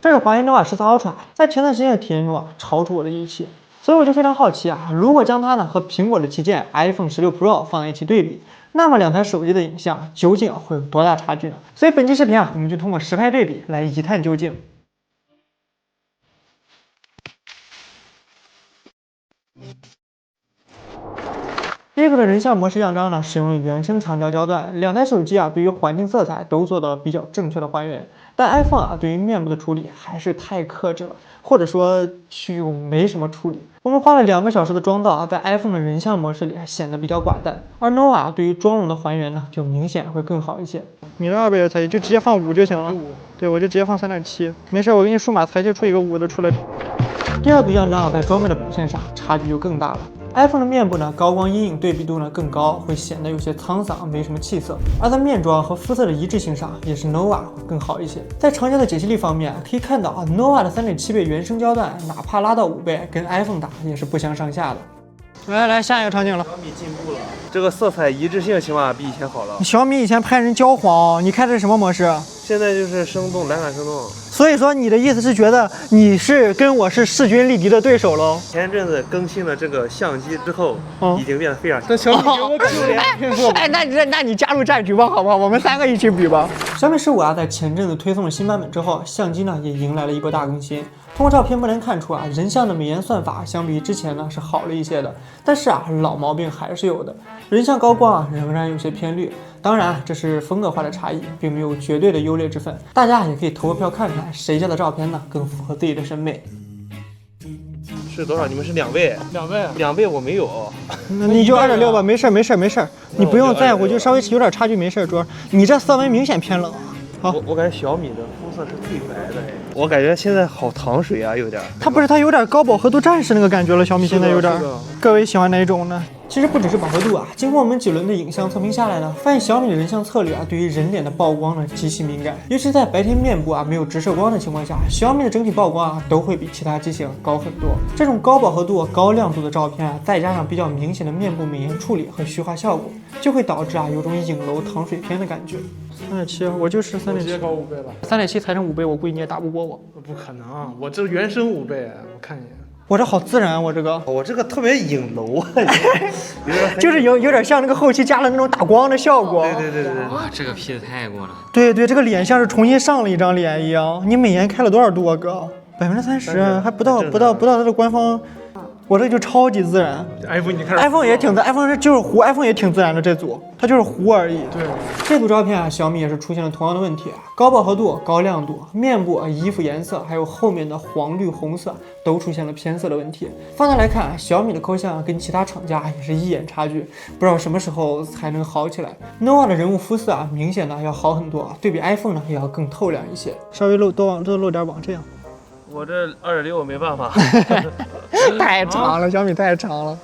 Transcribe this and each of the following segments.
这个华为 nova 14 Ultra 在前段时间的体验中超出我的预期，所以我就非常好奇如果将它呢和苹果的旗舰 iPhone 16 Pro 放在一起对比，那么两台手机的影像究竟会有多大差距呢？所以本期视频我们就通过实拍对比来一探究竟。第一个的人像模式样张呢，使用了原生长焦焦段，两台手机对于环境色彩都做到了比较正确的还原，但 iPhone 对于面部的处理还是太克制了，或者说就没什么处理。我们花了2个小时的妆造在 iPhone 的人像模式里显得比较寡淡，而 nova 对于妆容的还原呢，就明显会更好一些。你的2倍的裁切就直接放5就行了，对，我就直接放3.7，没事，我给你数码裁切出一个5的出来。第二组样张在妆面的表现上差距就更大了。iPhone 的面部呢，高光阴影对比度呢更高，会显得有些沧桑，没什么气色。而在面妆和肤色的一致性上，也是 nova 会更好一些。在长焦的解析力方面，可以看到nova 的3.7倍原生焦段，哪怕拉到5倍，跟 iPhone 打也是不相上下的。来，下一个场景了。小米进步了，这个色彩一致性起码比以前好了。小米以前拍人焦黄，你开的是什么模式？现在就是生动，徕卡生动。所以说你的意思是觉得你是跟我是势均力敌的对手喽？前阵子更新了这个相机之后，已经变得非常。这小米给我感觉，那你加入战局吧，好不好？我们3个一起比吧。小米15在前阵子推送了新版本之后，相机呢也迎来了一波大更新。通过照片不难看出人像的美颜算法相比之前呢是好了一些的，但是老毛病还是有的。人像高光仍然有些偏绿，当然这是风格化的差异，并没有绝对的优劣之分。大家也可以投个票看看谁家的照片呢更符合自己的审美。是多少？你们是2倍？2倍我没有。那你就2.6吧，没事，你不用在乎，就稍微有点差距没事。主要你这色温明显偏冷。好，我感觉小米的肤色是最白的，我感觉现在好糖水有点。它有点高饱和度战士那个感觉了，小米现在有点。各位喜欢哪一种呢？其实不只是饱和度经过我们几轮的影像测评下来呢，发现小米的人像策略对于人脸的曝光呢极其敏感，尤其是在白天面部没有直射光的情况下，小米的整体曝光都会比其他机型高很多。这种高饱和度、高亮度的照片再加上比较明显的面部美颜处理和虚化效果，就会导致有种影楼糖水片的感觉。3.7，我就是3.7，直接高5倍了。3.7裁成5倍，我估计你也打不过我。不可能，我这原生5倍，我看一眼。我这好自然，我这个特别影楼就是有点像那个后期加了那种打光的效果。对。哇，这个 P 的太过了。对，这个脸像是重新上了一张脸一样。你美颜开了多少度哥？30%，还不到它的官方。我这就超级自然。iPhone 你看 ，iPhone 也挺自 ，iPhone 就是糊 ，iPhone 也挺自然的这组，它就是糊而已。对，这组照片小米也是出现了同样的问题，高饱和度、高亮度，面部、衣服颜色，还有后面的黄绿红色都出现了偏色的问题。放大来看，小米的抠像跟其他厂家也是一眼差距，不知道什么时候才能好起来。nova 的人物肤色明显的要好很多，对比 iPhone 呢也要更透亮一些，稍微都露点网这样。我这2.6没办法，太长了，小米太长了。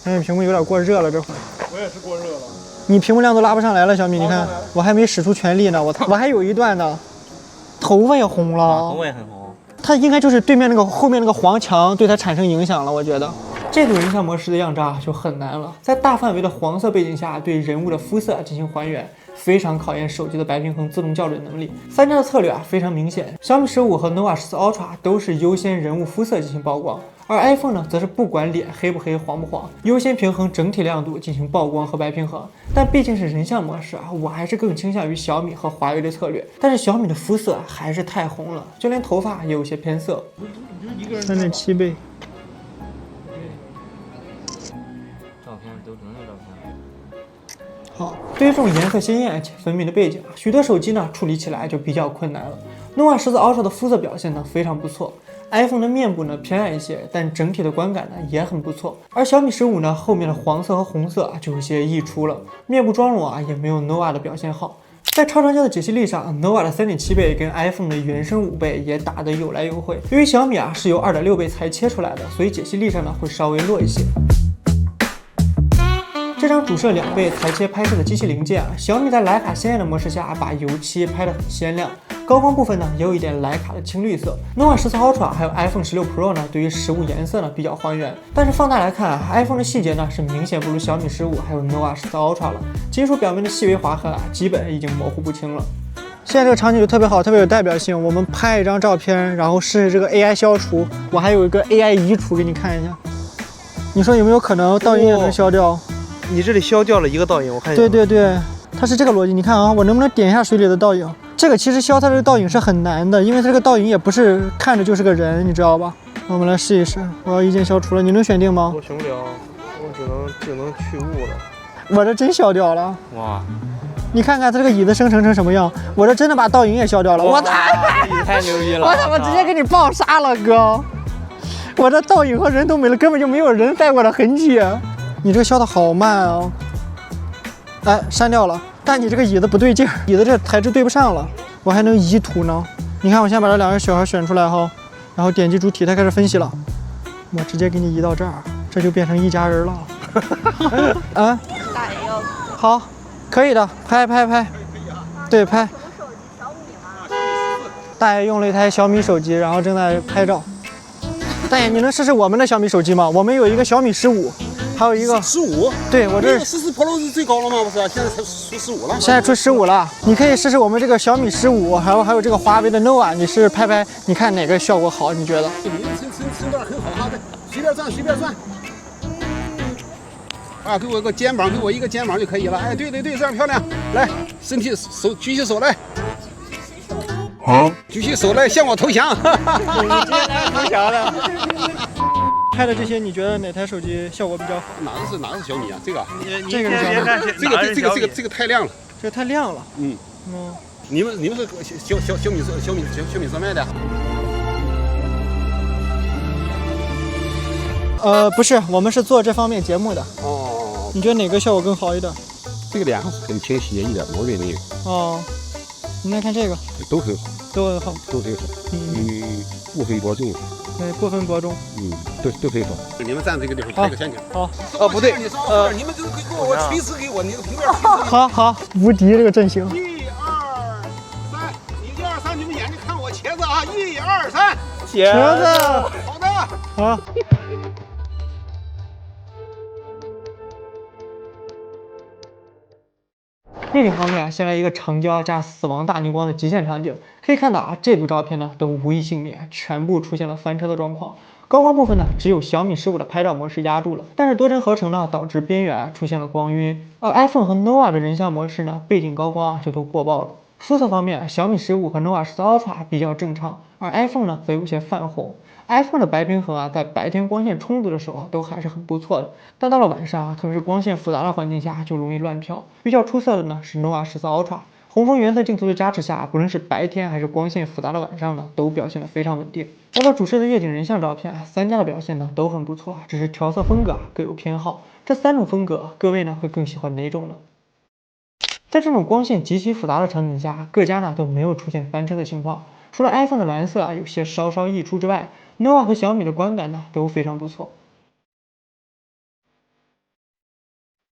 小米屏幕有点过热了，这会儿。我也是过热了。你屏幕亮都拉不上来了，小米，你看我还没使出全力呢，我还有一段呢，头发也红了。头发也很红。它应该就是对面那个后面那个黄墙对它产生影响了，我觉得。这组人像模式的样张就很难了，在大范围的黄色背景下对人物的肤色进行还原，非常考验手机的白平衡自动校准能力。3家的策略非常明显，小米15和 nova 14 Ultra 都是优先人物肤色进行曝光，而 iPhone 呢则是不管脸黑不黑、黄不黄，优先平衡整体亮度进行曝光和白平衡。但毕竟是人像模式我还是更倾向于小米和华为的策略。但是小米的肤色还是太红了，就连头发也有些偏色。3.7倍。好，对于这种颜色鲜艳且分明的背景许多手机呢处理起来就比较困难了。nova 14 Ultra 的肤色表现呢非常不错，iPhone 的面部呢偏暗一些，但整体的观感呢也很不错。而小米15呢后面的黄色和红色就有些溢出了，面部妆容也没有 nova 的表现好。在超长焦的解析力上 ，nova 的3.7倍跟 iPhone 的原生5倍也打得有来有回。由于小米是由2.6倍裁切出来的，所以解析力上呢会稍微弱一些。这张主摄2倍裁切拍摄的机器零件小米在徕卡鲜艳的模式下把油漆拍得很鲜亮，高光部分呢也有一点徕卡的青绿色。nova 14 Ultra 还有 iPhone 16 Pro 呢，对于实物颜色呢比较还原，但是放大来看，iPhone 的细节呢是明显不如小米15还有 nova 14 Ultra 了，金属表面的细微划痕基本已经模糊不清了。现在这个场景就特别好，特别有代表性。我们拍一张照片，然后试试这个 AI 消除。我还有一个 AI 移除给你看一下。你说有没有可能倒影也能消掉？你这里消掉了一个倒影，我看一下。对对对，它是这个逻辑。你看啊，我能不能点一下水里的倒影？这个其实消它这个倒影是很难的，因为它这个倒影也不是看着就是个人，你知道吧？我们来试一试。我要一键消除了，你能选定吗？我选不了，我只能去雾了。我这真消掉了。哇！你看看它这个椅子生成成什么样？我这真的把倒影也消掉了。我操！你太牛逼了！我他妈直接给你爆杀了，哥！我这倒影和人都没了，根本就没有人在过的痕迹。你这个消的好慢啊！哎，删掉了。但你这个椅子不对劲，椅子这材质对不上了。我还能移图呢。你看，我先把这两个小孩选出来哈，然后点击主体，它开始分析了。我直接给你移到这儿，这就变成一家人了。啊？大爷要好，可以的，拍，对，拍。大爷用了一台小米手机，然后正在拍照。大爷，你能试试我们的小米手机吗？我们有一个小米15，还有一个15。对我这14 Pro 是最高了吗？不是，现在才出15了。现在出15了，你可以试试我们这个小米15，还有这个华为的 nova， 你试试拍，你看哪个效果好？你觉得？身段很好哈，随便转。啊，给我个肩膀，给我一个肩膀就可以了。哎，对，这样漂亮。来，身体手举起手来。好，举起手来向我投降。你今天来投降了。拍的这些，你觉得哪台手机效果比较好？哪个是小米啊？这个，这个是小米。这个太亮了。这个太亮了。你们是小米所卖的？不是，我们是做这方面节目的。哦，你觉得哪个效果更好一点？这个脸很清晰一点，我认为。哦，你来看这个，都很好，都很好。不分伯仲。对，不分伯仲。都很好。你们站这个地方拍个全景。好。哦，不对，你们就给我垂直给我那个平面。好，无敌这个阵型。1、2、3，你1、2、3，你们眼睛看我茄子啊！1、2、3，茄子。好的。好。另一方面，先来一个长焦加死亡大逆光的极限场景。可以看到啊，这组照片呢都无一幸免，全部出现了翻车的状况。高光部分呢，只有小米15的拍照模式压住了，但是多帧合成呢导致边缘出现了光晕。而 iPhone 和 nova 的人像模式呢，背景高光就都过曝了。肤色方面，小米15和 nova 14 Ultra 比较正常，而 iPhone 呢则有些泛红。iPhone 的白平衡啊，在白天光线充足的时候都还是很不错的，但到了晚上啊，特别是光线复杂的环境下就容易乱飘。比较出色的呢是 nova 14 Ultra， 红枫原色镜头的加持下，不论是白天还是光线复杂的晚上呢，都表现得非常稳定。来到主摄的夜景人像照片，3家的表现呢都很不错，只是调色风格各有偏好。这3种风格，各位呢会更喜欢哪种呢？在这种光线极其复杂的场景下，各家呢都没有出现翻车的情况。除了 iPhone 的蓝色有些稍稍溢出之外，nova 和小米的观感呢都非常不错。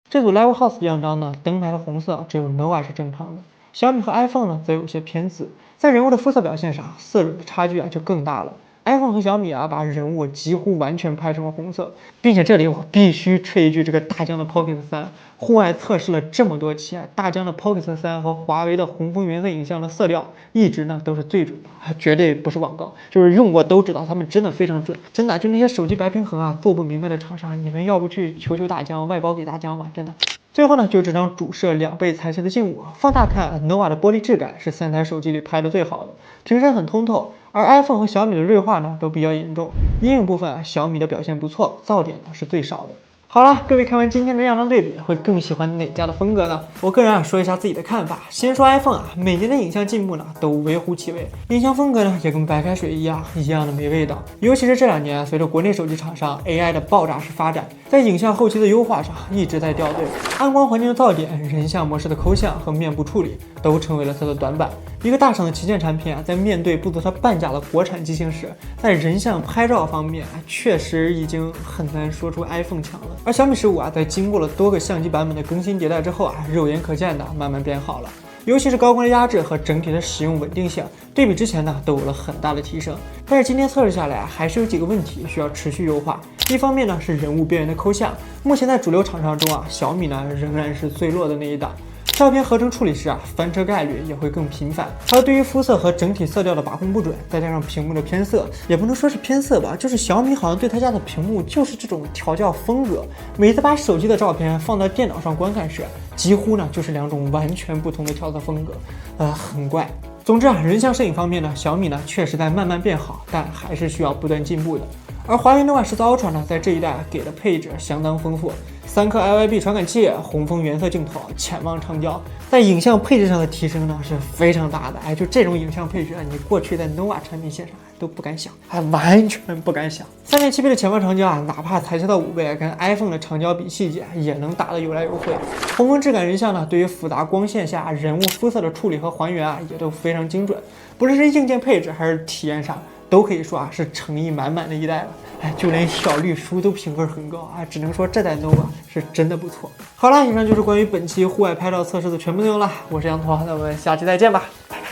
这组 Live House 样张呢，灯牌的红色只有 nova 是正常的，小米和 iPhone 呢则有些偏紫。在人物的肤色表现上，色准的差距就更大了。iPhone 和小米把人物几乎完全拍成了红色，并且这里我必须吹一句这个大疆的 Pocket 3，户外测试了这么多期，大疆的 Pocket 3和华为的红枫原色影像的色调一直呢都是最准的，绝对不是广告，就是用过都知道他们真的非常准，真的就那些手机白平衡做不明白的厂商，你们要不去求求大疆，外包给大疆吧，真的。最后呢，就这张主摄2倍裁切的静物，放大看 nova 的玻璃质感是3台手机里拍的最好的，瓶身很通透。而 iPhone 和小米的锐化呢都比较严重，阴影部分小米的表现不错，噪点呢是最少的。好了，各位看完今天的样张对比，会更喜欢哪家的风格呢？我个人说一下自己的看法。先说 iPhone 每年的影像进步呢都微乎其微，影像风格呢也跟白开水一样的没味道。尤其是这2年，随着国内手机厂商 AI 的爆炸式发展，在影像后期的优化上一直在掉队，暗光环境的噪点、人像模式的抠像和面部处理都成为了它的短板。一个大厂的旗舰产品在面对不足它半价的国产机型时，在人像拍照方面确实已经很难说出 iPhone 强了。而小米15在经过了多个相机版本的更新迭代之后肉眼可见的慢慢变好了。尤其是高光的压制和整体的使用稳定性，对比之前呢都有了很大的提升。但是今天测试下来，还是有几个问题需要持续优化。一方面呢是人物边缘的抠像，目前在主流厂商中小米呢仍然是最弱的那一档。照片合成处理时啊，翻车概率也会更频繁。还有对于肤色和整体色调的把控不准，再加上屏幕的偏色，也不能说是偏色吧，就是小米好像对他家的屏幕就是这种调教风格。每次把手机的照片放到电脑上观看时，几乎呢就是两种完全不同的调色风格，很怪。总之啊，人像摄影方面呢，小米呢确实在慢慢变好，但还是需要不断进步的。而华为 nova 14 Ultra 呢，在这一代给的配置相当丰富，3颗 IYB 传感器，红枫原色镜头，潜望长焦，在影像配置上的提升呢是非常大的。哎，就这种影像配置啊，你过去在 nova 产品线上都不敢想，完全不敢想。3.7倍的潜望长焦啊，哪怕裁切到5倍，跟 iPhone 的长焦比细节也能打得有来有回。红枫质感人像呢，对于复杂光线下人物肤色的处理和还原啊，也都非常精准。不论是硬件配置还是体验上，都可以说啊是诚意满满的一代了。哎，就连小绿书都评分很高啊，只能说这代 nova 是真的不错。好了，以上就是关于本期户外拍照测试的全部内容了。我是羊驼，那我们下期再见吧，拜拜。